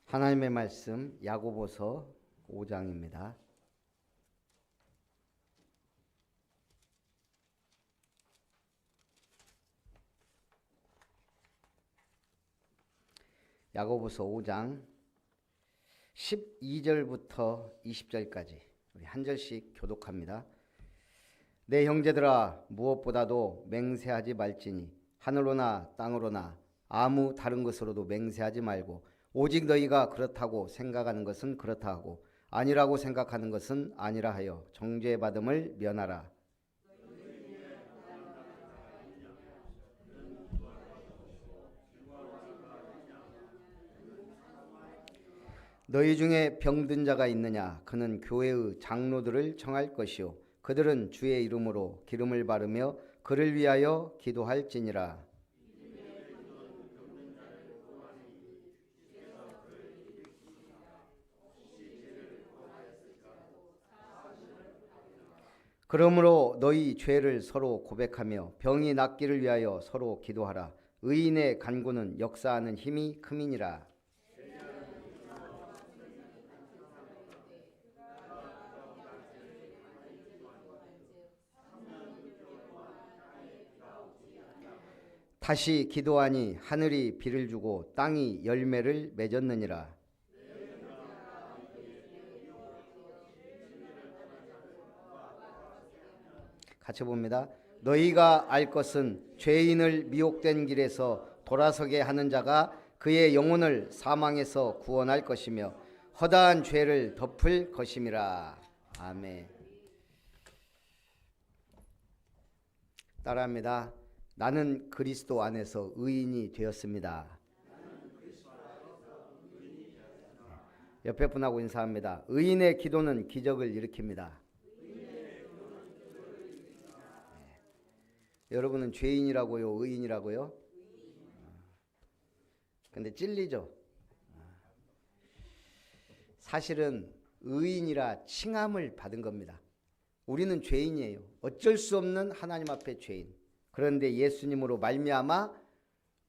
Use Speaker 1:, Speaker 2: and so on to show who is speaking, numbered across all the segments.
Speaker 1: 하나님의 말씀 야고보서 5장입니다. 야고보서 5장 12절부터 20절까지 우리 한 절씩 교독합니다. 내 형제들아, 무엇보다도 맹세하지 말지니 하늘로나 땅으로나 아무 다른 것으로도 맹세하지 말고 오직 너희가 그렇다고 생각하는 것은 그렇다 하고 아니라고 생각하는 것은 아니라 하여 정죄받음을 면하라. 너희 중에 병든 자가 있느냐? 그는 교회의 장로들을 청할 것이요 그들은 주의 이름으로 기름을 바르며 그를 위하여 기도할지니라. 그러므로 너희 죄를 서로 고백하며 병이 낫기를 위하여 서로 기도하라. 의인의 간구는 역사하는 힘이 큼이니라. 다시 기도하니 하늘이 비를 주고 땅이 열매를 맺었느니라. 같이 봅니다. 너희가 알 것은 죄인을 미혹된 길에서 돌아서게 하는 자가 그의 영혼을 사망에서 구원할 것이며 허다한 죄를 덮을 것임이라. 아멘. 따라합니다. 나는 그리스도 안에서 의인이 되었습니다. 옆에 분하고 인사합니다. 의인의 기도는 기적을 일으킵니다. 여러분은 죄인이라고요, 의인이라고요? 근데 찔리죠? 사실은 의인이라 칭함을 받은 겁니다. 우리는 죄인이에요. 어쩔 수 없는 하나님 앞에 죄인. 그런데 예수님으로 말미암아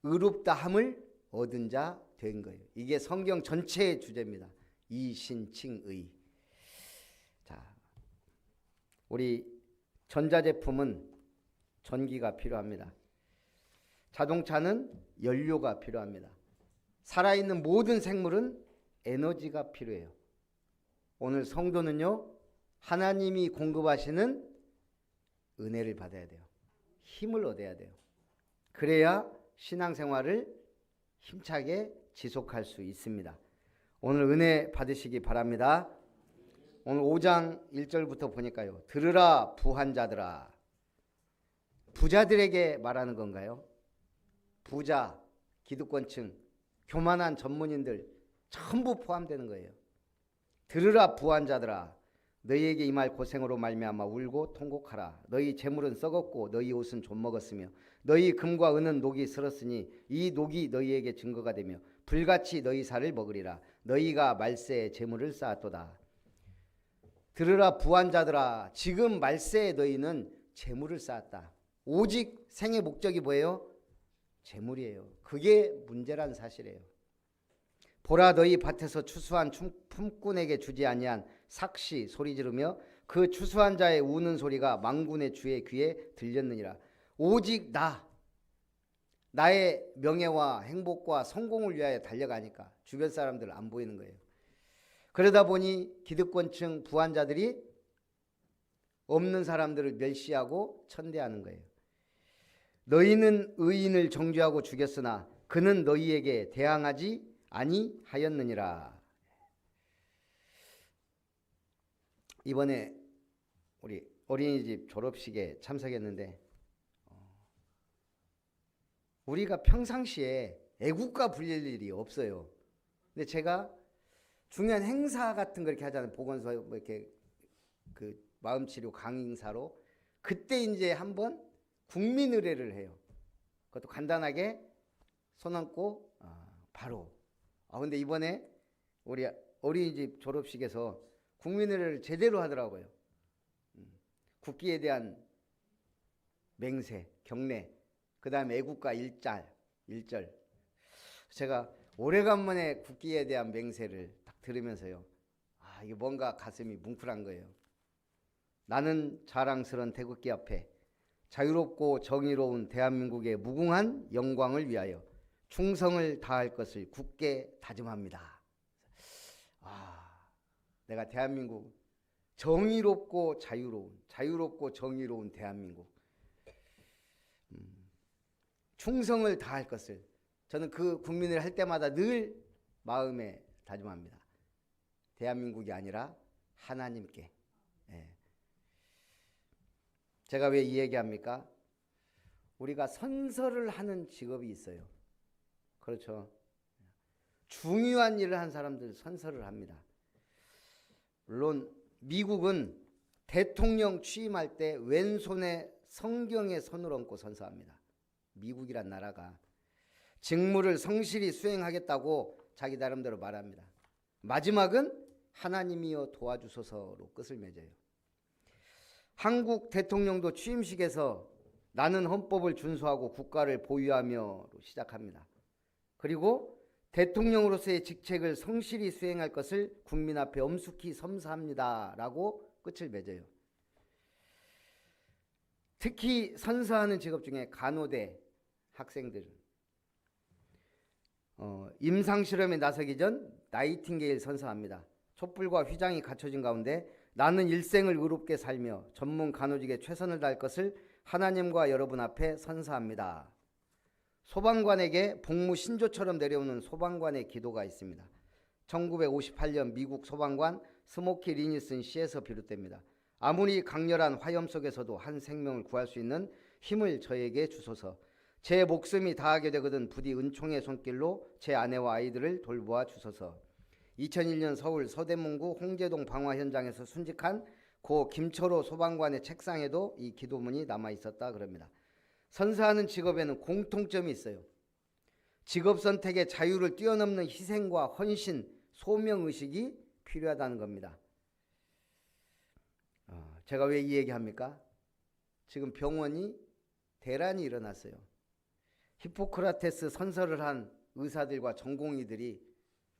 Speaker 1: 의롭다함을 얻은 자 된 거예요. 이게 성경 전체의 주제입니다. 이신칭의. 자, 우리 전자제품은 전기가 필요합니다. 자동차는 연료가 필요합니다. 살아있는 모든 생물은 에너지가 필요해요. 오늘 성도는요, 하나님이 공급하시는 은혜를 받아야 돼요. 힘을 얻어야 돼요. 그래야 신앙생활을 힘차게 지속할 수 있습니다. 오늘 은혜 받으시기 바랍니다. 오늘 5장 1절부터 보니까요. 들으라 부한 자들아. 부자들에게 말하는 건가요? 부자, 기득권층, 교만한 전문인들 전부 포함되는 거예요. 들으라 부한 자들아. 너희에게 임할 고생으로 말미암아 울고 통곡하라. 너희 재물은 썩었고 너희 옷은 좀먹었으며 너희 금과 은은 녹이 슬었으니 이 녹이 너희에게 증거가 되며 불같이 너희 살을 먹으리라. 너희가 말세에 재물을 쌓았도다. 들으라 부한 자들아. 지금 말세에 너희는 재물을 쌓았다. 오직 생의 목적이 뭐예요? 재물이에요. 그게 문제란 사실이에요. 보라, 너희 밭에서 추수한 품꾼에게 주지 아니한 삭시 소리 지르며 그 추수한 자의 우는 소리가 만군의 주의 귀에 들렸느니라. 오직 나의 명예와 행복과 성공을 위하여 달려가니까 주변 사람들 안 보이는 거예요. 그러다 보니 기득권층 부한자들이 없는 사람들을 멸시하고 천대하는 거예요. 너희는 의인을 정죄하고 죽였으나 그는 너희에게 대항하지 아니하였느니라. 이번에 우리 어린이집 졸업식에 참석했는데 우리가 평상시에 애국가 불릴 일이 없어요. 근데 제가 중요한 행사 같은 거 이렇게 하잖아요. 보건소 뭐 이렇게 그 마음치료 강의사로 그때 이제 한번 국민의례를 해요. 그것도 간단하게 손 얹고 바로. 근데 이번에 우리 어린이집 졸업식에서 국민의례를 제대로 하더라고요. 국기에 대한 맹세, 경례, 그 다음에 애국가 1절. 제가 오래간만에 국기에 대한 맹세를 딱 들으면서요. 아, 이게 뭔가 가슴이 뭉클한 거예요. 나는 자랑스러운 태극기 앞에 자유롭고 정의로운 대한민국의 무궁한 영광을 위하여 충성을 다할 것을 굳게 다짐합니다. 아, 내가 대한민국 정의롭고 자유롭고 정의로운 대한민국 충성을 다할 것을 저는 그 국민을 할 때마다 늘 마음에 다짐합니다. 대한민국이 아니라 하나님께. 예. 제가 왜 이 얘기합니까? 우리가 선서를 하는 직업이 있어요. 그렇죠. 중요한 일을 한 사람들 선서를 합니다. 물론 미국은 대통령 취임할 때 왼손에 성경의 손을 얹고 선서합니다. 미국이란 나라가 직무를 성실히 수행하겠다고 자기 나름대로 말합니다. 마지막은 하나님이여 도와주소서로 끝을 맺어요. 한국 대통령도 취임식에서 나는 헌법을 준수하고 국가를 보유하며로 시작합니다. 그리고 대통령으로서의 직책을 성실히 수행할 것을 국민 앞에 엄숙히 섬사합니다 라고 끝을 맺어요. 특히 선서하는 직업 중에 간호대 학생들은 임상실험에 나서기 전 나이팅게일 선서합니다. 촛불과 휘장이 갖춰진 가운데 나는 일생을 의롭게 살며 전문 간호직에 최선을 다할 것을 하나님과 여러분 앞에 선서합니다. 소방관에게 복무 신조처럼 내려오는 소방관의 기도가 있습니다. 1958년 미국 소방관 스모키 리니슨 시에서 비롯됩니다. 아무리 강렬한 화염 속에서도 한 생명을 구할 수 있는 힘을 저에게 주소서. 제 목숨이 다하게 되거든 부디 은총의 손길로 제 아내와 아이들을 돌보아 주소서. 2001년 서울 서대문구 홍제동 방화 현장에서 순직한 고 김철호 소방관의 책상에도 이 기도문이 남아 있었다 그럽니다. 선서하는 직업에는 공통점이 있어요. 직업 선택의 자유를 뛰어넘는 희생과 헌신, 소명의식이 필요하다는 겁니다. 제가 왜 이 얘기합니까? 지금 병원이 대란이 일어났어요. 히포크라테스 선서를 한 의사들과 전공의들이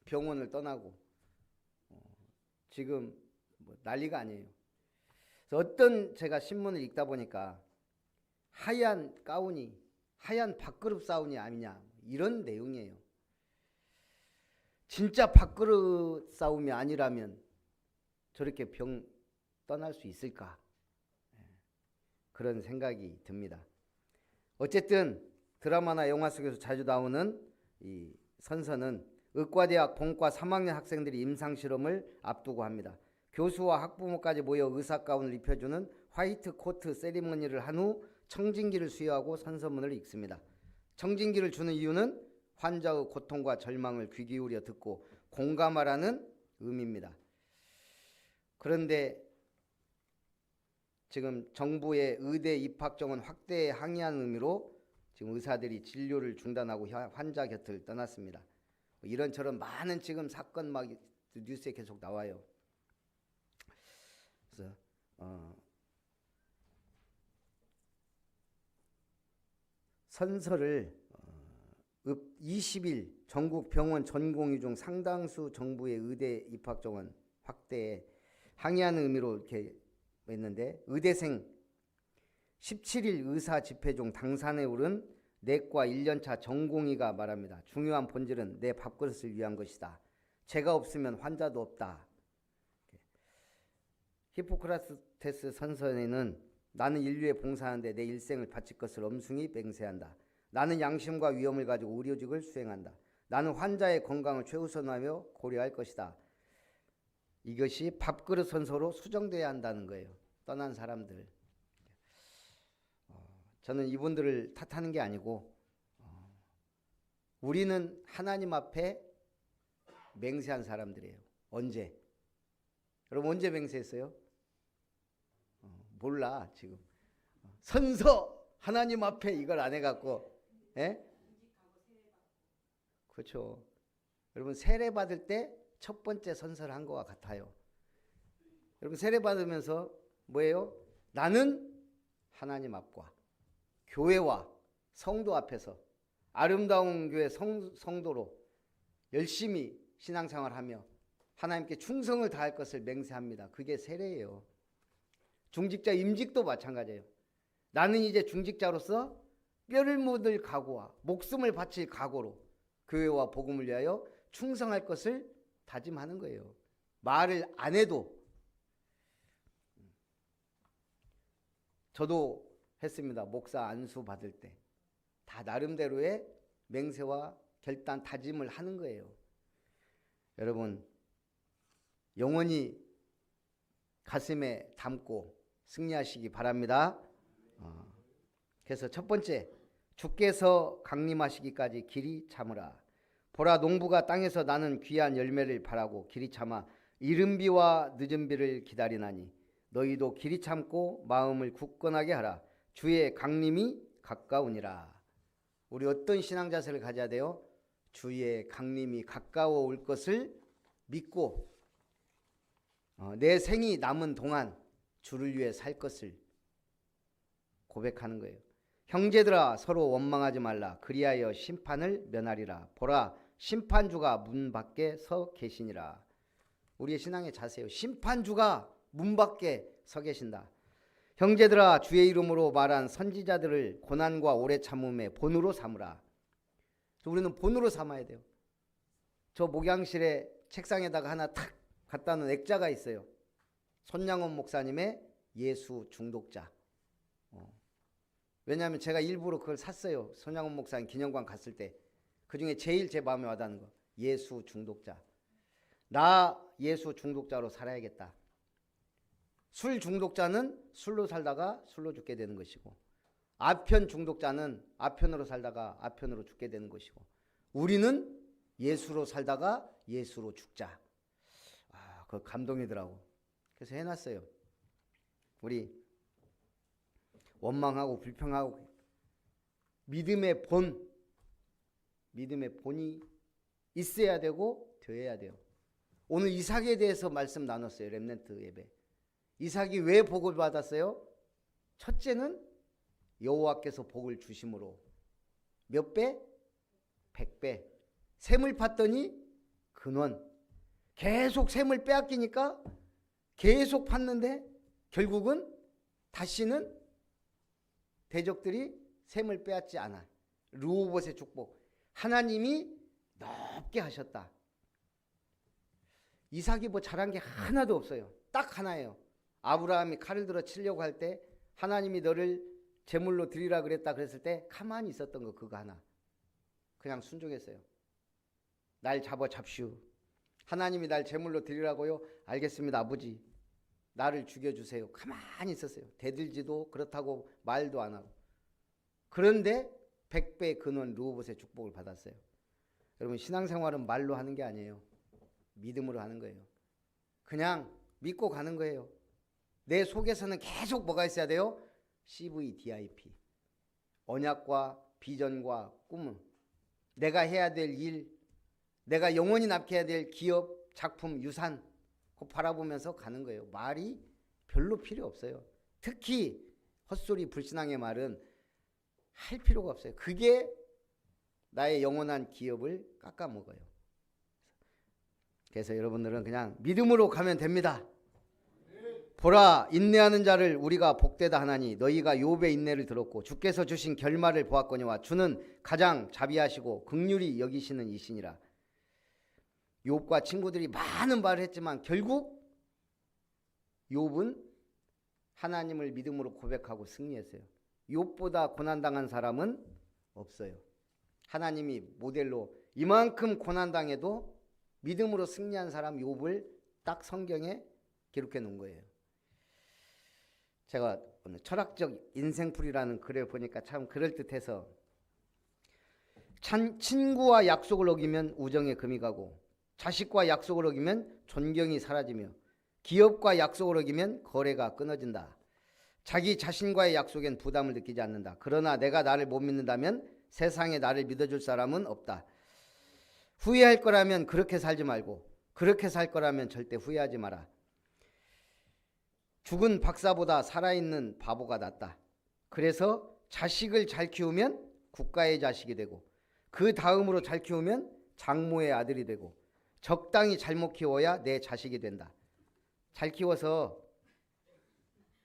Speaker 1: 병원을 떠나고 지금 난리가 아니에요. 어떤 제가 신문을 읽다 보니까 하얀 가운이 하얀 밥그릇 싸움이 아니냐 이런 내용이에요. 진짜 밥그릇 싸움이 아니라면 저렇게 병 떠날 수 있을까? 그런 생각이 듭니다. 어쨌든 드라마나 영화 속에서 자주 나오는 이 선서는 의과대학 본과 3학년 학생들이 임상실험을 앞두고 합니다. 교수와 학부모까지 모여 의사가운을 입혀주는 화이트 코트 세리머니를 한 후 청진기를 수여하고 선서문을 읽습니다. 청진기를 주는 이유는 환자의 고통과 절망을 귀 기울여 듣고 공감하라는 의미입니다. 그런데 지금 정부의 의대 입학 정원 확대에 항의하는 의미로 지금 의사들이 진료를 중단하고 환자 곁을 떠났습니다. 이런저런 많은 지금 사건 막 뉴스에 계속 나와요. 그래서 선서를 20일 전국 병원 전공의 중 상당수 정부의 의대 입학 정원 확대에 항의하는 의미로 이렇게 했는데 의대생 17일 의사 집회 중 당산에 오른 내과 1년차 전공의가 말합니다. 중요한 본질은 내 밥그릇을 위한 것이다. 제가 없으면 환자도 없다. 히포크라테스 선서에는 나는 인류에 봉사하는데 내 일생을 바칠 것을 엄중히 맹세한다. 나는 양심과 위엄을 가지고 의료직을 수행한다. 나는 환자의 건강을 최우선하며 고려할 것이다. 이것이 밥그릇 선서로 수정돼야 한다는 거예요. 떠난 사람들. 저는 이분들을 탓하는 게 아니고 우리는 하나님 앞에 맹세한 사람들이에요. 언제? 여러분 언제 맹세했어요? 몰라 지금. 선서 하나님 앞에 이걸 안 해갖고 그렇죠. 여러분 세례 받을 때 첫 번째 선서를 한 것과 같아요. 여러분 세례 받으면서 뭐예요? 나는 하나님 앞과 교회와 성도 앞에서 아름다운 교회 성도로 열심히 신앙생활하며 하나님께 충성을 다할 것을 맹세합니다. 그게 세례예요. 중직자 임직도 마찬가지예요. 나는 이제 중직자로서 뼈를 묻을 각오와 목숨을 바칠 각오로 교회와 복음을 위하여 충성할 것을 다짐하는 거예요. 말을 안 해도. 저도 했습니다. 목사 안수 받을 때 다 나름대로의 맹세와 결단, 다짐을 하는 거예요. 여러분, 영원히 가슴에 담고 승리하시기 바랍니다. 그래서 첫 번째, 주께서 강림하시기까지 길이 참으라. 보라, 농부가 땅에서 나는 귀한 열매를 바라고 길이 참아 이른 비와 늦은 비를 기다리나니 너희도 길이 참고 마음을 굳건하게 하라. 주의 강림이 가까우니라. 우리 어떤 신앙 자세를 가져야 돼요? 주의 강림이 가까워 올 것을 믿고 내 생이 남은 동안 주를 위해 살 것을 고백하는 거예요. 형제들아, 서로 원망하지 말라. 그리하여 심판을 면하리라. 보라, 심판주가 문 밖에 서 계시니라. 우리의 신앙의 자세요. 심판주가 문 밖에 서 계신다. 형제들아, 주의 이름으로 말한 선지자들을 고난과 오래 참음의 본으로 삼으라. 우리는 본으로 삼아야 돼요. 저 목양실에 책상에다가 하나 탁 갖다 놓은 액자가 있어요. 손양원 목사님의 예수 중독자. 왜냐하면 제가 일부러 그걸 샀어요. 손양원 목사님 기념관 갔을 때. 그중에 제일 제 마음에 와닿는 거, 예수 중독자. 나 예수 중독자로 살아야겠다. 술 중독자는 술로 살다가 술로 죽게 되는 것이고, 아편 중독자는 아편으로 살다가 아편으로 죽게 되는 것이고, 우리는 예수로 살다가 예수로 죽자. 그거 감동이더라고. 그래서 해놨어요. 우리 원망하고 불평하고 믿음의 본이 있어야 되고 되어야 돼요. 오늘 이삭에 대해서 말씀 나눴어요. 렘넌트 예배. 이삭이 왜 복을 받았어요? 첫째는 여호와께서 복을 주심으로. 몇 배? 100배. 샘을 팠더니 근원. 계속 샘을 빼앗기니까 계속 팠는데 결국은 다시는 대적들이 샘을 빼앗지 않아. 르호봇의 축복. 하나님이 넓게 하셨다. 이삭이 뭐 잘한 게 하나도 없어요. 딱 하나예요. 아브라함이 칼을 들어 치려고 할 때 하나님이 너를 제물로 드리라 그랬다 그랬을 때 가만히 있었던 거, 그거 하나. 그냥 순종했어요. 날 잡시오. 하나님이 날 제물로 드리라고요? 알겠습니다, 아버지. 나를 죽여주세요. 가만히 있었어요. 대들지도 그렇다고 말도 안 하고. 그런데 100배 근원 르호봇의 축복을 받았어요. 여러분, 신앙생활은 말로 하는 게 아니에요. 믿음으로 하는 거예요. 그냥 믿고 가는 거예요. 내 속에서는 계속 뭐가 있어야 돼요? CVDIP. 언약과 비전과 꿈. 내가 해야 될 일, 내가 영원히 남겨야 될 기업, 작품, 유산, 그거 바라보면서 가는 거예요. 말이 별로 필요 없어요. 특히 헛소리 불신앙의 말은 할 필요가 없어요. 그게 나의 영원한 기업을 깎아먹어요. 그래서 여러분들은 그냥 믿음으로 가면 됩니다. 보라, 인내하는 자를 우리가 복되다 하나니 너희가 욥의 인내를 들었고 주께서 주신 결말을 보았거니와 주는 가장 자비하시고 긍휼히 여기시는 이시니라. 욥과 친구들이 많은 말을 했지만 결국 욥은 하나님을 믿음으로 고백하고 승리했어요. 욥보다 고난당한 사람은 없어요. 하나님이 모델로 이만큼 고난당해도 믿음으로 승리한 사람 욥을 딱 성경에 기록해 놓은 거예요. 제가 오늘 철학적 인생풀이라는 글을 보니까 참 그럴듯해서, 친구와 약속을 어기면 우정에 금이 가고, 자식과 약속을 어기면 존경이 사라지며, 기업과 약속을 어기면 거래가 끊어진다. 자기 자신과의 약속엔 부담을 느끼지 않는다. 그러나 내가 나를 못 믿는다면 세상에 나를 믿어줄 사람은 없다. 후회할 거라면 그렇게 살지 말고 그렇게 살 거라면 절대 후회하지 마라. 죽은 박사보다 살아있는 바보가 낫다. 그래서 자식을 잘 키우면 국가의 자식이 되고 그 다음으로 잘 키우면 장모의 아들이 되고 적당히 잘못 키워야 내 자식이 된다. 잘 키워서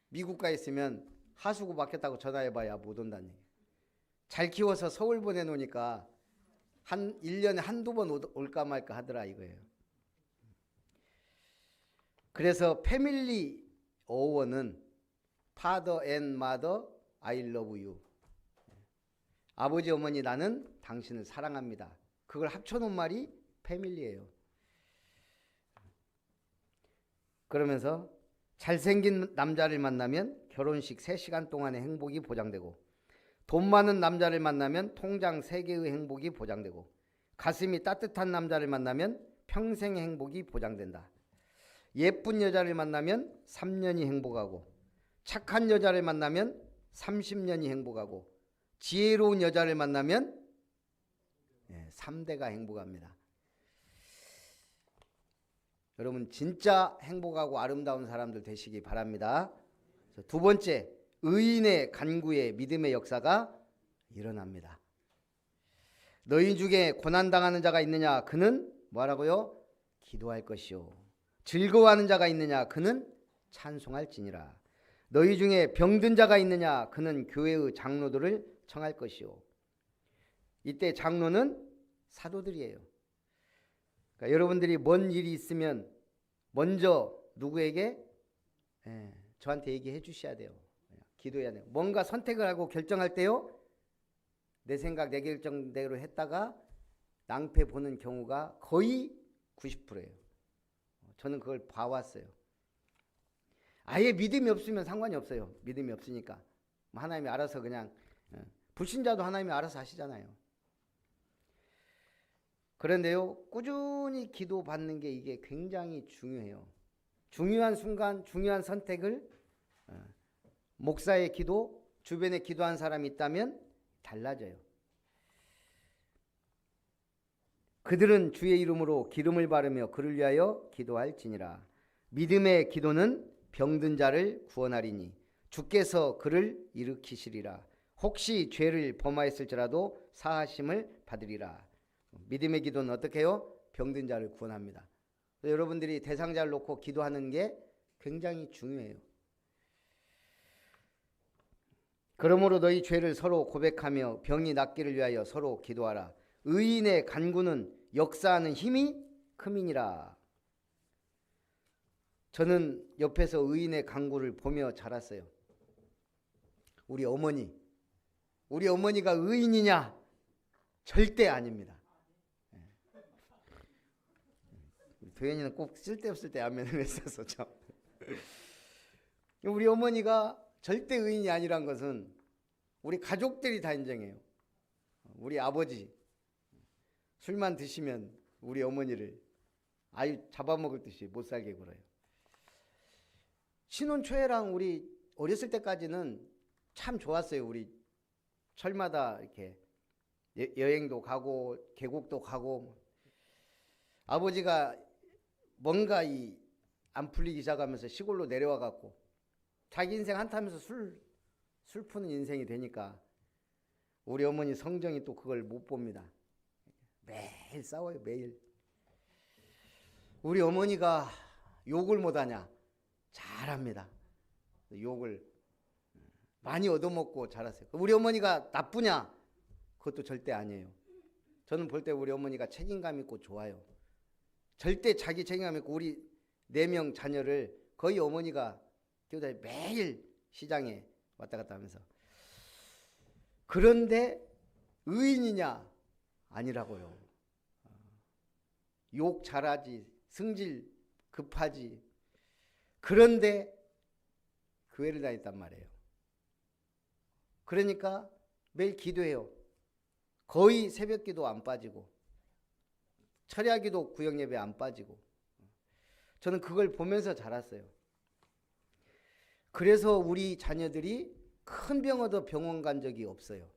Speaker 1: 미국 가 있으면 하수구 막혔다고 전화해봐야 못 온다는 얘기예요. 잘 키워서 서울 보내놓으니까 1년에 한두 번 올까 말까 하더라 이거예요. 그래서 패밀리 어원은 Father and Mother, I love you. 아버지 어머니 나는 당신을 사랑합니다. 그걸 합쳐놓은 말이 패밀리예요. 그러면서 잘생긴 남자를 만나면 결혼식 3시간 동안의 행복이 보장되고 돈 많은 남자를 만나면 통장 3개의 행복이 보장되고 가슴이 따뜻한 남자를 만나면 평생의 행복이 보장된다. 예쁜 여자를 만나면 3년이 행복하고 착한 여자를 만나면 30년이 행복하고 지혜로운 여자를 만나면 3대가 행복합니다. 여러분 진짜 행복하고 아름다운 사람들 되시기 바랍니다. 두 번째, 의인의 간구에 믿음의 역사가 일어납니다. 너희 중에 고난당하는 자가 있느냐? 그는 뭐라고요? 기도할 것이요. 즐거워하는 자가 있느냐? 그는 찬송할지니라. 너희 중에 병든 자가 있느냐? 그는 교회의 장로들을 청할 것이요. 이때 장로는 사도들이에요. 그러니까 여러분들이 뭔 일이 있으면 먼저 누구에게? 저한테 얘기해 주셔야 돼요. 기도해야 돼요. 뭔가 선택을 하고 결정할 때요. 내 생각 내 결정대로 했다가 낭패 보는 경우가 거의 90%예요. 저는 그걸 봐왔어요. 아예 믿음이 없으면 상관이 없어요. 믿음이 없으니까 하나님이 알아서 그냥 불신자도 하나님이 알아서 하시잖아요. 그런데요, 꾸준히 기도받는 게 이게 굉장히 중요해요. 중요한 순간, 중요한 선택을 목사의 기도, 주변에 기도한 사람이 있다면 달라져요. 그들은 주의 이름으로 기름을 바르며 그를 위하여 기도할지니라. 믿음의 기도는 병든 자를 구원하리니 주께서 그를 일으키시리라. 혹시 죄를 범하였을지라도 사하심을 받으리라. 믿음의 기도는 어떻게 해요? 병든 자를 구원합니다. 여러분들이 대상자를 놓고 기도하는 게 굉장히 중요해요. 그러므로 너희 죄를 서로 고백하며 병이 낫기를 위하여 서로 기도하라. 의인의 간구는 역사하는 힘이 크민이라. 저는 옆에서 의인의 간구를 보며 자랐어요. 우리 어머니가 의인이냐? 절대 아닙니다. 도현이는 꼭 쓸데없을 때 안면을 했어서 참. 우리 어머니가 절대 의인이 아니란 것은 우리 가족들이 다 인정해요. 우리 아버지 술만 드시면 우리 어머니를 아유 잡아먹을 듯이 못 살게 굴어요. 신혼 초에랑 우리 어렸을 때까지는 참 좋았어요. 우리 철마다 이렇게 여행도 가고 계곡도 가고. 아버지가 뭔가 안 풀리기 시작하면서 시골로 내려와 갖고 자기 인생 한타하면서 술 푸는 인생이 되니까 우리 어머니 성정이 또 그걸 못 봅니다. 매일 싸워요. 매일. 우리 어머니가 욕을 못하냐? 잘합니다. 욕을 많이 얻어먹고 자랐어요. 우리 어머니가 나쁘냐? 그것도 절대 아니에요. 저는 볼 때 우리 어머니가 책임감 있고 좋아요. 절대 자기 책임감 있고 우리 4명 자녀를 거의 어머니가 키우다 매일 시장에 왔다 갔다 하면서. 그런데 의인이냐? 아니라고요. 욕 잘하지, 승질 급하지. 그런데 교회를 다녔단 말이에요. 그러니까 매일 기도해요. 거의 새벽기도 안 빠지고 철야기도 구역예배 안 빠지고. 저는 그걸 보면서 자랐어요. 그래서 우리 자녀들이 큰 병 얻어 병원 간 적이 없어요.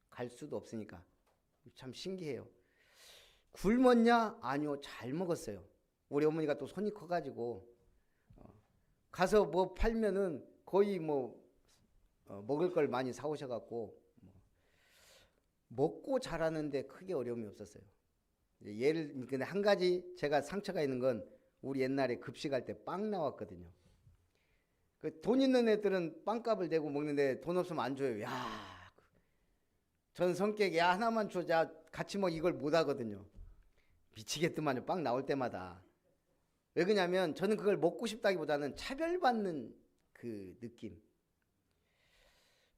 Speaker 1: 갈 수도 없으니까. 참 신기해요. 굶었냐? 아니요, 잘 먹었어요. 우리 어머니가 또 손이 커가지고 가서 뭐 팔면은 거의 먹을 걸 많이 사오셔갖고 먹고 자라는데 크게 어려움이 없었어요. 근데 한 가지 제가 상처가 있는 건 우리 옛날에 급식할 때 빵 나왔거든요. 그 돈 있는 애들은 빵값을 내고 먹는데 돈 없으면 안 줘요. 야, 전 성격이 야 하나만 줘, 자 같이 먹 이걸 못 하거든요. 미치겠더만요. 빵 나올 때마다. 왜 그러냐면 저는 그걸 먹고 싶다기보다는 차별받는 그 느낌.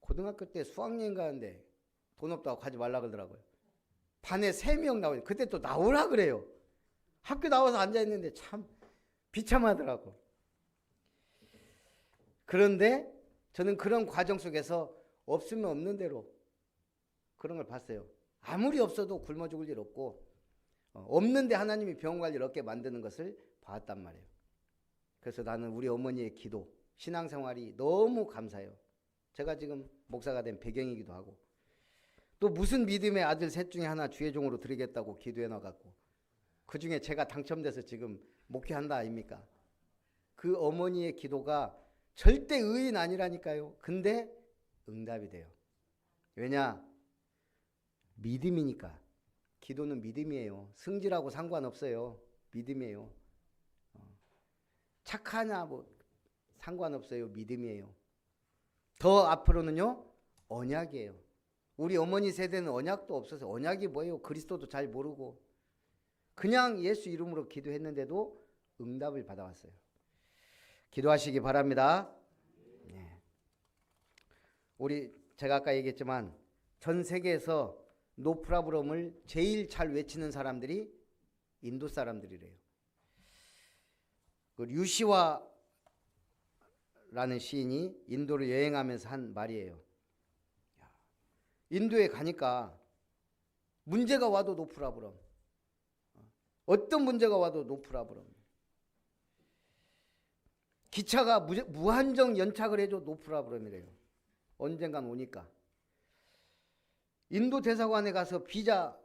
Speaker 1: 고등학교 때 수학여행 가는데 돈 없다고 가지 말라 그러더라고요. 반에 3명 나오니 그때 또 나오라 그래요. 학교 나와서 앉아있는데 참 비참하더라고. 그런데 저는 그런 과정 속에서 없으면 없는 대로 그런 걸 봤어요. 아무리 없어도 굶어 죽을 일 없고 없는데 하나님이 병 관리를 얻게 만드는 것을 봤단 말이에요. 그래서 나는 우리 어머니의 기도, 신앙생활이 너무 감사해요. 제가 지금 목사가 된 배경이기도 하고 또 무슨 믿음의 아들 셋 중에 하나 주의 종으로 드리겠다고 기도해 놔갖고 그 중에 제가 당첨돼서 지금 목회한다 아닙니까? 그 어머니의 기도가 절대 의인 아니라니까요. 근데 응답이 돼요. 왜냐? 믿음이니까. 기도는 믿음이에요. 승질하고 상관없어요. 믿음이에요. 착하냐 뭐 상관없어요. 믿음이에요. 더 앞으로는요 언약이에요. 우리 어머니 세대는 언약도 없어서 언약이 뭐예요? 그리스도도 잘 모르고 그냥 예수 이름으로 기도했는데도 응답을 받아왔어요. 기도하시기 바랍니다. 네. 우리 제가 아까 얘기했지만 전 세계에서 노프라브럼을 제일 잘 외치는 사람들이 인도 사람들이래요. 그 류시와라는 시인이 인도를 여행하면서 한 말이에요. 인도에 가니까 문제가 와도 노프라브럼, 어떤 문제가 와도 노프라브럼, 기차가 무한정 연착을 해도 노프라브럼이래요. 언젠간 오니까. 인도 대사관에 가서 비자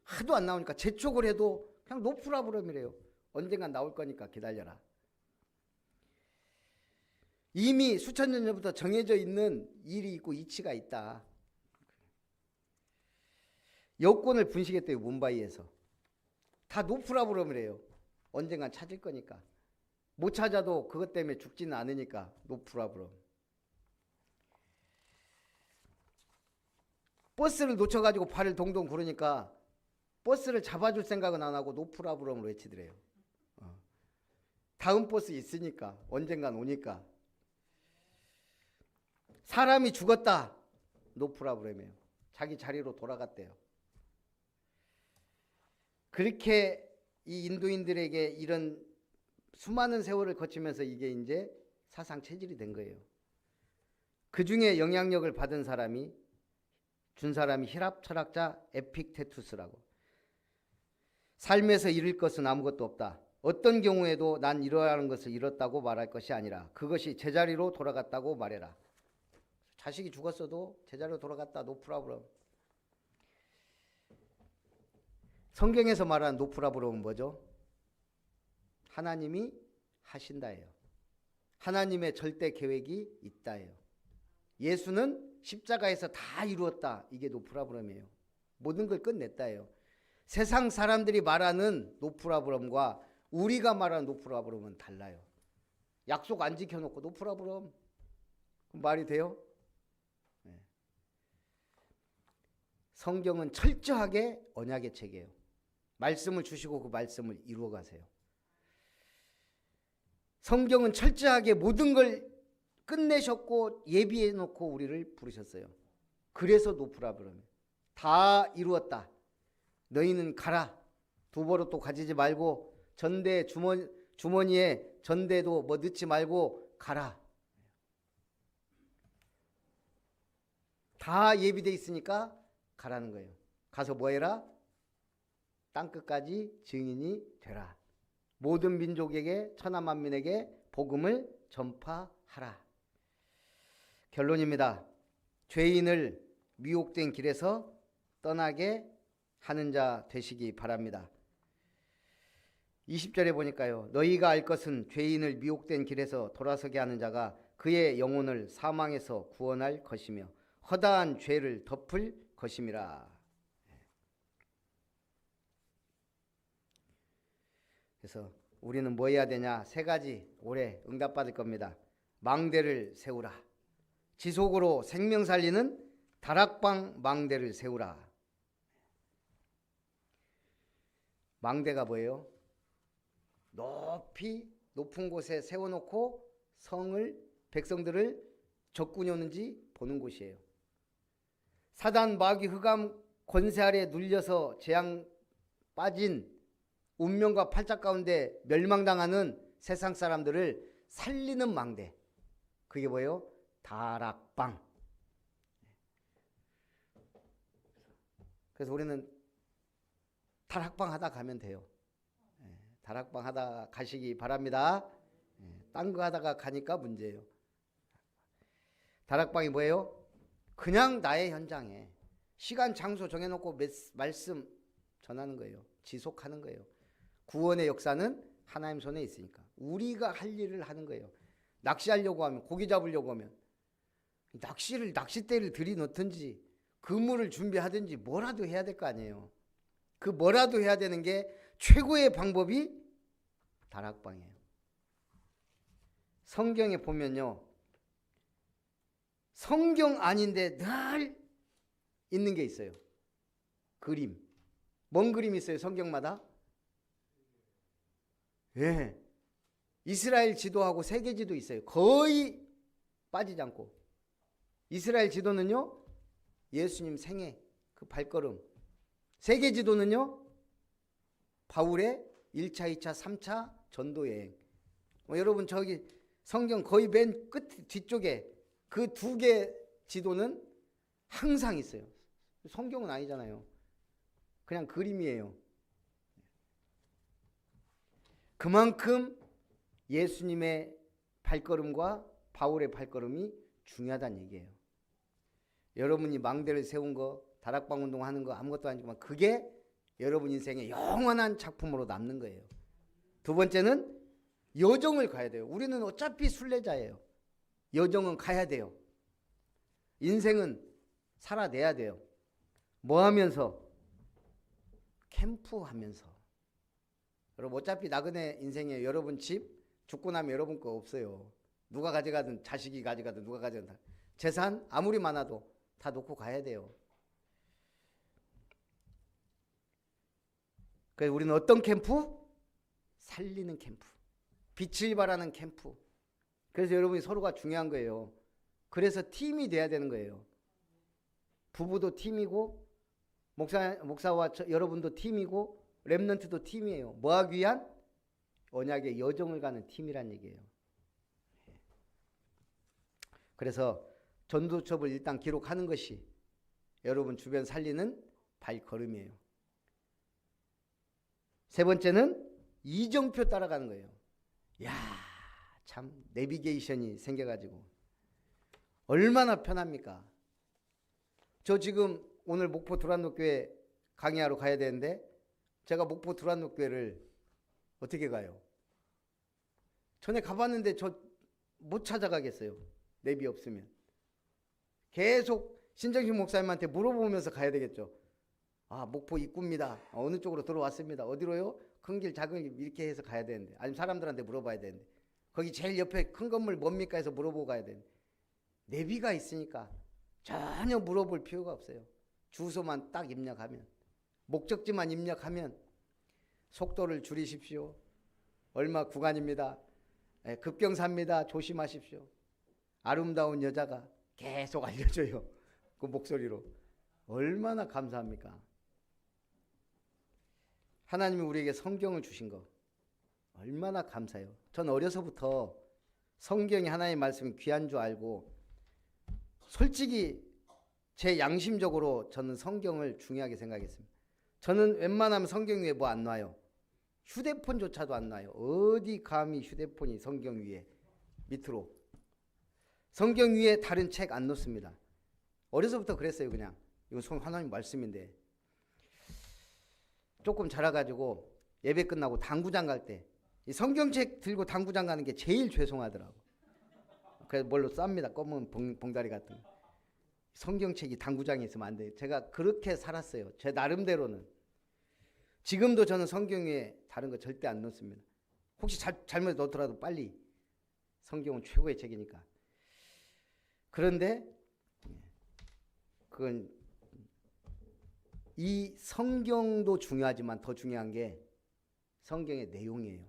Speaker 1: 하도 안 나오니까 재촉을 해도 그냥 노프라브럼이래요. 언젠간 나올 거니까 기다려라. 이미 수천 년 전부터 정해져 있는 일이 있고 이치가 있다. 여권을 분식했대요. 뭄바이에서. 다 노프라브럼이래요. 언젠간 찾을 거니까. 못 찾아도 그것 때문에 죽지는 않으니까 노프라브럼. 버스를 놓쳐가지고 발을 동동 구르니까 버스를 잡아줄 생각은 안 하고 노프라브럼으로 외치더래요. 다음 버스 있으니까 언젠간 오니까. 사람이 죽었다. 노프라브럼이에요. 자기 자리로 돌아갔대요. 그렇게 이 인도인들에게 이런 수많은 세월을 거치면서 이게 이제 사상 체질이 된 거예요. 그 중에 영향력을 받은 사람이 준 사람이 히랍 철학자 에픽테투스라고. 삶에서 잃을 것은 아무것도 없다. 어떤 경우에도 난 이러한 것을 잃었다고 말할 것이 아니라 그것이 제자리로 돌아갔다고 말해라. 자식이 죽었어도 제자리로 돌아갔다. 노프라브럼. 성경에서 말하는 노프라브럼은 뭐죠? 하나님이 하신다예요. 하나님의 절대 계획이 있다예요. 예수는 십자가에서 다 이루었다. 이게 노프라브럼이에요. 모든 걸 끝냈다예요. 세상 사람들이 말하는 노프라브럼과 우리가 말하는 노프라브럼은 달라요. 약속 안 지켜놓고 노프라브럼 말이 돼요? 네. 성경은 철저하게 언약의 책이에요. 말씀을 주시고 그 말씀을 이루어 가세요. 성경은 철저하게 모든 걸 끝내셨고 예비해 놓고 우리를 부르셨어요. 그래서 노프라브럼. 다 이루었다. 너희는 가라. 두버릇도 가지지 말고 전대 주머니에 전대도 뭐 넣지 말고 가라. 다 예비돼 있으니까 가라는 거예요. 가서 뭐 해라? 땅끝까지 증인이 되라. 모든 민족에게 천하만민에게 복음을 전파하라. 결론입니다. 죄인을 미혹된 길에서 떠나게 하는 자 되시기 바랍니다. 20절에 보니까요. 너희가 알 것은 죄인을 미혹된 길에서 돌아서게 하는 자가 그의 영혼을 사망에서 구원할 것이며 허다한 죄를 덮을 것임이라. 그래서 우리는 뭐 해야 되냐? 세 가지 올해 응답받을 겁니다. 망대를 세우라. 지속으로 생명 살리는 다락방 망대를 세우라. 망대가 뭐예요? 높은 곳에 세워놓고 백성들을 적군이 오는지 보는 곳이에요. 사단, 마귀, 흑암 권세 아래 눌려서 재앙 빠진 운명과 팔자 가운데 멸망당하는 세상 사람들을 살리는 망대. 그게 뭐예요? 다락방. 그래서 우리는 다락방 하다 가면 돼요. 다락방 하다 가시기 바랍니다. 딴 거 하다가 가니까 문제예요. 다락방이 뭐예요? 그냥 나의 현장에 시간 장소 정해놓고 말씀 전하는 거예요. 지속하는 거예요. 구원의 역사는 하나님 손에 있으니까 우리가 할 일을 하는 거예요. 낚시하려고 하면, 고기 잡으려고 하면 낚싯대를 들이놓든지 그물을 준비하든지 뭐라도 해야 될 거 아니에요. 그 뭐라도 해야 되는 게 최고의 방법이 다락방이에요. 성경에 보면요, 성경 아닌데 늘 있는 게 있어요. 그림. 뭔 그림이 있어요? 성경마다? 예. 이스라엘 지도하고 세계 지도 있어요. 거의 빠지지 않고. 이스라엘 지도는요, 예수님 생애 그 발걸음. 세계 지도는요, 바울의 1차, 2차, 3차 전도 여행. 여러분 저기 성경 거의 맨 끝 뒤쪽에 그 두 개 지도는 항상 있어요. 성경은 아니잖아요. 그냥 그림이에요. 그만큼 예수님의 발걸음과 바울의 발걸음이 중요하다는 얘기예요. 여러분이 망대를 세운 거, 다락방 운동하는 거 아무것도 아니지만 그게 여러분 인생의 영원한 작품으로 남는 거예요. 두 번째는 여정을 가야 돼요. 우리는 어차피 순례자예요. 여정은 가야 돼요. 인생은 살아내야 돼요. 뭐 하면서? 캠프하면서. 여러분 어차피 나그네 인생이에요. 여러분 집 죽고 나면 여러분 거 없어요. 누가 가져가든 자식이 가져가든 누가 가져가든 재산 아무리 많아도 다 놓고 가야 돼요. 그래서 우리는 어떤 캠프? 살리는 캠프. 빛을 발하는 캠프. 그래서 여러분이 서로가 중요한 거예요. 그래서 팀이 돼야 되는 거예요. 부부도 팀이고 목사와 여러분도 팀이고 렘넌트도 팀이에요. 뭐 하기 위한? 언약의 여정을 가는 팀이란 얘기예요. 그래서 전도첩을 일단 기록하는 것이 여러분 주변 살리는 발걸음이에요. 세 번째는 이정표 따라가는 거예요. 야, 참 내비게이션이 생겨가지고 얼마나 편합니까? 저 지금 오늘 목포 두란노교회 강의하러 가야 되는데 제가 목포 두란노교회를 어떻게 가요? 전에 가봤는데 저 못 찾아가겠어요. 내비 없으면. 계속 신정식 목사님한테 물어보면서 가야 되겠죠. 아, 목포 입구입니다. 어느 쪽으로 들어왔습니다. 어디로요? 큰 길, 작은 길 이렇게 해서 가야 되는데, 아니면 사람들한테 물어봐야 되는데, 거기 제일 옆에 큰 건물 뭡니까 해서 물어보고 가야 되는데, 내비가 있으니까 전혀 물어볼 필요가 없어요. 주소만 딱 입력하면, 목적지만 입력하면 속도를 줄이십시오. 얼마 구간입니다. 급경사입니다. 조심하십시오. 아름다운 여자가 계속 알려줘요. 그 목소리로. 얼마나 감사합니까? 하나님이 우리에게 성경을 주신 거 얼마나 감사해요. 전 어려서부터 성경이 하나님의 말씀이 귀한 줄 알고 솔직히 제 양심적으로 저는 성경을 중요하게 생각했습니다. 저는 웬만하면 성경 위에 뭐 안 놔요. 휴대폰조차도 안 놔요. 어디 감히 휴대폰이 성경 위에 밑으로. 성경 위에 다른 책 안 놓습니다. 어려서부터 그랬어요. 그냥 이거 하나님 말씀인데. 조금 자라가지고 예배 끝나고 당구장 갈 때 이 성경책 들고 당구장 가는 게 제일 죄송하더라고. 그래서 뭘로 쌉니다. 검은 봉다리 같은 거. 성경책이 당구장에 있으면 안 돼요. 제가 그렇게 살았어요. 제 나름대로는. 지금도 저는 성경 위에 다른 거 절대 안 넣습니다. 혹시 잘못 넣더라도 빨리, 성경은 최고의 책이니까. 그런데 그건 이 성경도 중요하지만 더 중요한 게 성경의 내용이에요.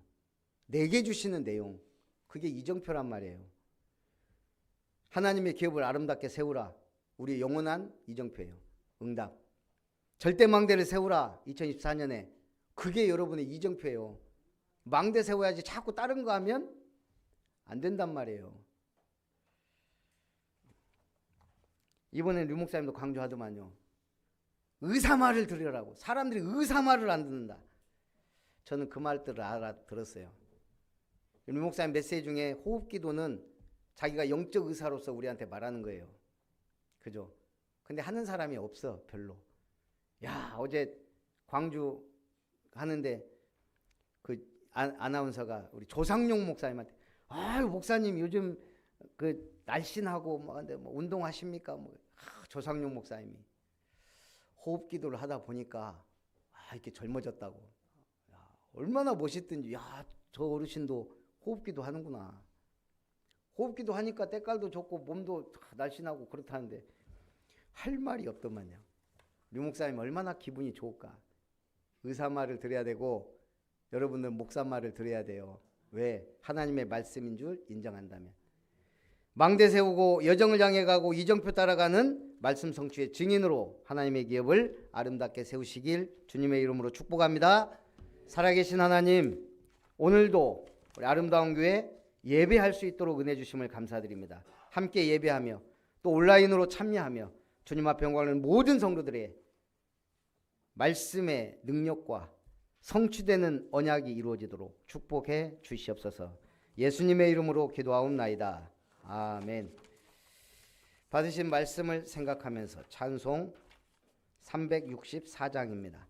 Speaker 1: 내게 주시는 내용, 그게 이정표란 말이에요. 하나님의 기업을 아름답게 세우라, 우리 영원한 이정표예요. 응답. 절대망대를 세우라, 2024년에. 그게 여러분의 이정표예요. 망대 세워야지 자꾸 다른 거 하면 안 된단 말이에요. 이번엔 류 목사님도 강조하더만요. 의사말을 들으라고. 사람들이 의사말을 안 듣는다. 저는 그 말들을 알아들었어요. 류 목사님 메시지 중에 호흡기도는 자기가 영적 의사로서 우리한테 말하는 거예요. 그죠? 근데 하는 사람이 없어, 별로. 야, 어제 광주 하는데 그 아나운서가 우리 조상용 목사님한테, 아유 목사님 요즘 그 날씬하고 뭐 운동하십니까? 조상용 목사님이 호흡기도를 하다 보니까 이렇게 젊어졌다고. 야, 얼마나 멋있든지. 야, 저 어르신도 호흡기도 하는구나. 호흡기도 하니까 때깔도 좋고 몸도 날씬하고 그렇다는데 할 말이 없더만요. 류 목사님 얼마나 기분이 좋을까. 의사 말을 들어야 되고 여러분들 목사 말을 들어야 돼요. 왜? 하나님의 말씀인 줄 인정한다면. 망대 세우고 여정을 향해 가고 이정표 따라가는 말씀 성취의 증인으로 하나님의 기업을 아름답게 세우시길 주님의 이름으로 축복합니다. 살아계신 하나님, 오늘도 우리 아름다운 교회 예배할 수 있도록 은혜 주심을 감사드립니다. 함께 예배하며 또 온라인으로 참여하며 주님 앞에 영광하는 모든 성도들의 말씀의 능력과 성취되는 언약이 이루어지도록 축복해 주시옵소서. 예수님의 이름으로 기도하옵나이다. 아멘. 받으신 말씀을 생각하면서 찬송 364장입니다.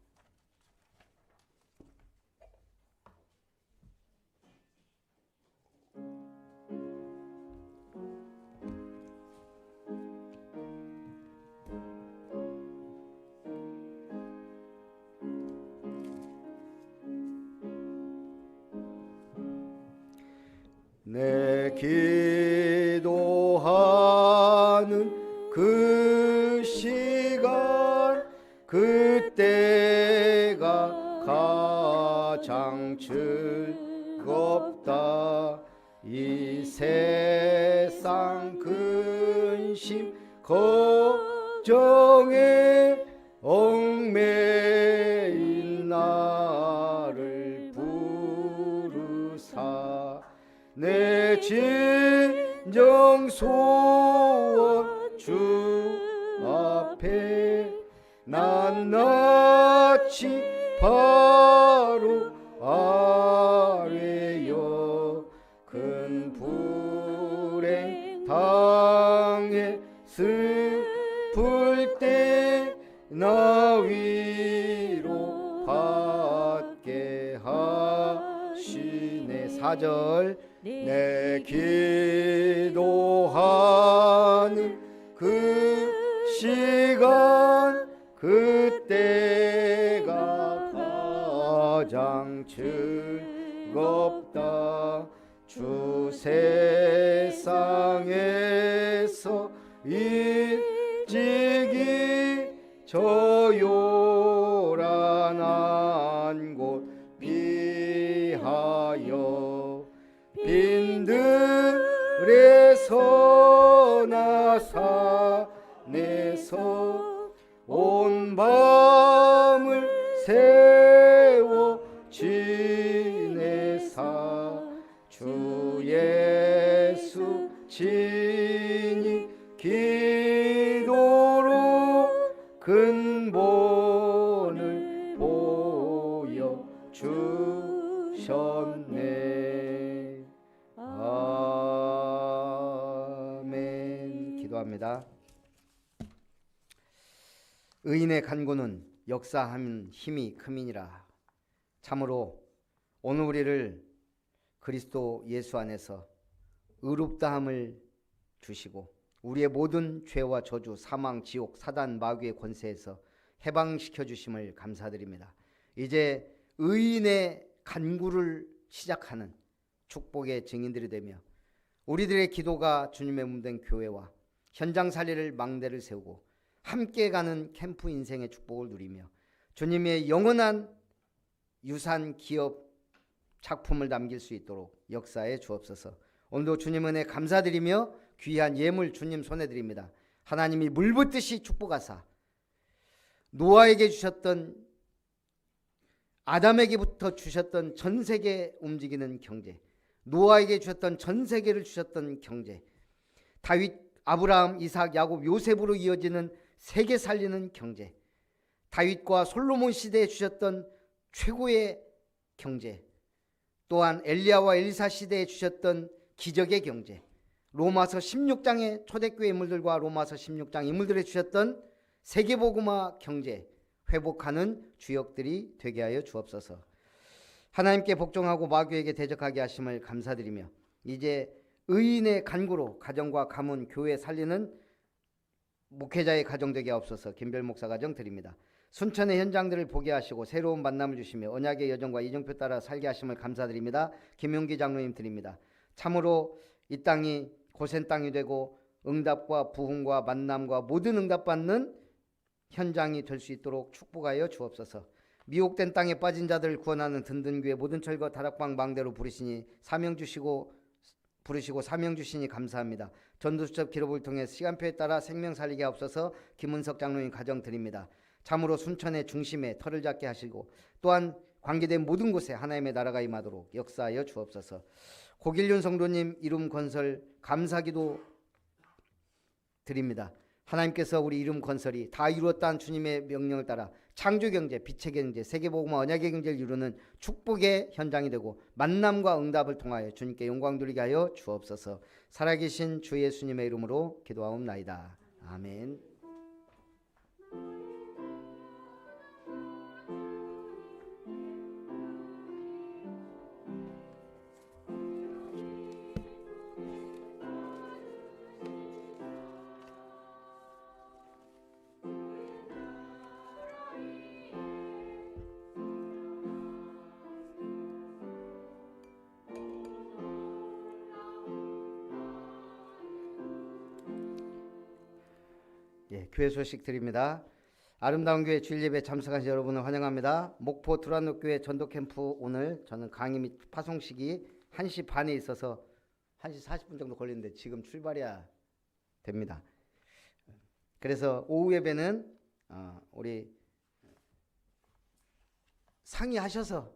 Speaker 1: 내 기도하는 그 시간, 그때가 가장 즐겁다. 이 세상 근심 걱정에 얽매인 나를 부르사 내 진정 소원 주 앞에 낱낱이 바로 아뢰어 큰 불행 당해 슬플 때 나 위로 받게 하시네. 4절 내 기도하는 그 시간 그때가 가장 즐겁다. 주 세상에서 일찍이 저 요란한 곳 피하여 빈들에서 나 산에서 온 밤을 세워 지내사 주 예수 친히 기도로 근본을 보여 주셨네. 아멘. 기도합니다. 의인의 간구는 역사하는 힘이 큼이니라. 참으로 오늘 우리를 그리스도 예수 안에서 의롭다함을 주시고 우리의 모든 죄와 저주, 사망, 지옥, 사단, 마귀의 권세에서 해방시켜 주심을 감사드립니다. 이제 의인의 간구를 시작하는 축복의 증인들이 되며 우리들의 기도가 주님의 몸된 교회와 현장 살리를 망대를 세우고 함께 가는 캠프 인생의 축복을 누리며 주님의 영원한 유산 기업 작품을 남길 수 있도록 역사에 주옵소서. 오늘도 주님 은혜 감사드리며 귀한 예물 주님 손에 드립니다. 하나님이 물붓듯이 축복하사 노아에게 주셨던, 아담에게부터 주셨던 전 세계 움직이는 경제, 노아에게 주셨던 전 세계를 주셨던 경제, 다윗, 아브라함, 이삭, 야곱, 요셉으로 이어지는 세계 살리는 경제, 다윗과 솔로몬 시대에 주셨던 최고의 경제, 또한 엘리야와 엘리사 시대에 주셨던 기적의 경제, 로마서 16장의 초대교회 인물들과 로마서 16장 인물들에 주셨던 세계복음화 경제 회복하는 주역들이 되게 하여 주옵소서. 하나님께 복종하고 마귀에게 대적하게 하심을 감사드리며 이제 의인의 간구로 가정과 가문, 교회 살리는 목회자의 가정 되게 하옵소서. 김별 목사 가정 드립니다. 순천의 현장들을 보게 하시고 새로운 만남을 주시며 언약의 여정과 이정표 따라 살게 하심을 감사드립니다. 김용기 장로님 드립니다. 참으로 이 땅이 고센 땅이 되고 응답과 부흥과 만남과 모든 응답받는 현장이 될 수 있도록 축복하여 주옵소서. 미혹된 땅에 빠진 자들을 구원하는 든든교회 모든 철거 다락방 망대로 부르시니 사명 주시니 감사합니다. 전도수첩 기록을 통해 시간표에 따라 생명 살리게 하옵소서. 김은석 장로님 가정 드립니다. 참으로 순천의 중심에 터를 잡게 하시고 또한 관계된 모든 곳에 하나님의 나라가 임하도록 역사하여 주옵소서. 고길륜 성도님 이름 건설 감사기도 드립니다. 하나님께서 우리 이름 건설이 다 이루었다는 주님의 명령을 따라 창조경제, 빛의 경제, 세계복음화 언약의 경제를 이루는 축복의 현장이 되고 만남과 응답을 통하여 주님께 영광 돌리게 하여 주옵소서. 살아계신 주 예수님의 이름으로 기도하옵나이다. 아멘. 교회 소식 드립니다. 아름다운 교회 주일 예배 참석하신 여러분을 환영합니다. 목포 두란노교회 전도 캠프 오늘 저는 강의 및 파송식이 1시 반에 있어서 1시 40분 정도 걸리는데 지금 출발해야 됩니다. 그래서 오후 예배는 우리 상의하셔서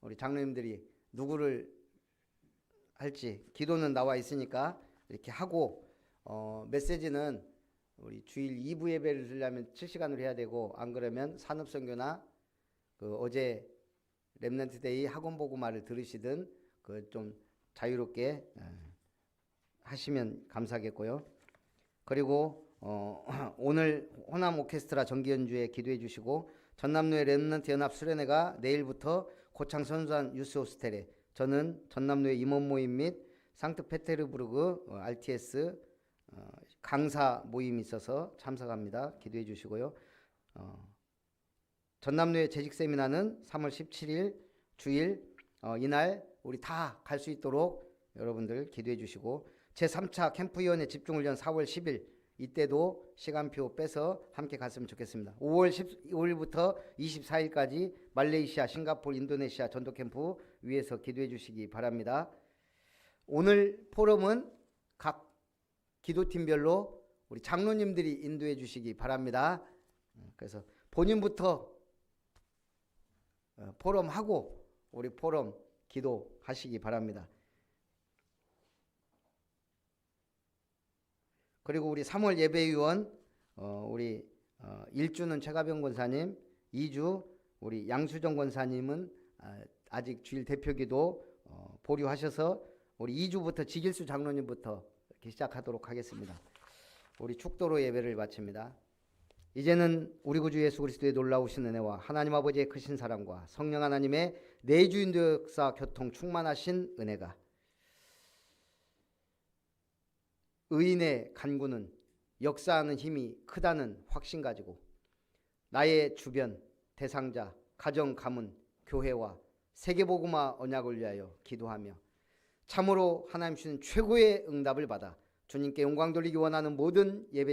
Speaker 1: 우리 장로님들이 누구를 할지 기도는 나와 있으니까 이렇게 하고 메시지는 우리 주일 2부 예배를 드리려면 7시간으로 해야 되고 안 그러면 산업선교나 어제 렘넌트데이 학원보고말을 들으시든 좀 자유롭게 하시면 감사하겠고요. 그리고 오늘 호남 오케스트라 정기연주회 기도해 주시고 전남로의 렘넌트 연합 수련회가 내일부터 고창 선수단 유스 호스텔에 저는 전남로의 임원 모임 및 상트페테르부르크 RTS 강사 모임이 있어서 참석합니다. 기도해 주시고요. 전남로의 재직 세미나는 3월 17일 주일 이날 우리 다 갈 수 있도록 여러분들 기도해 주시고 제3차 캠프위원회 집중훈련 4월 10일 이때도 시간표 빼서 함께 갔으면 좋겠습니다. 5월 15일부터 24일까지 말레이시아, 싱가포르, 인도네시아 전도 캠프 위에서 기도해 주시기 바랍니다. 오늘 포럼은 각 기도팀별로 우리 장로님들이 인도해 주시기 바랍니다. 그래서 본인부터 포럼하고 우리 포럼 기도하시기 바랍니다. 그리고 우리 3월 예배위원 우리 1주는 최가병 권사님, 2주 우리 양수정 권사님은 아직 주일 대표기도 보류하셔서 우리 2주부터 지길수 장로님부터 이렇게 시작하도록 하겠습니다. 우리 축도로 예배를 마칩니다. 이제는 우리 구주 예수 그리스도의 놀라우신 은혜와 하나님 아버지의 크신 사랑과 성령 하나님의 내주인도 역사 교통 충만하신 은혜가 의인의 간구는 역사하는 힘이 크다는 확신 가지고 나의 주변 대상자 가정, 가문, 교회와 세계복음화 언약을 위하여 기도하며 참으로 하나님 주신 최고의 응답을 받아 주님께 영광 돌리기 원하는 모든 예배자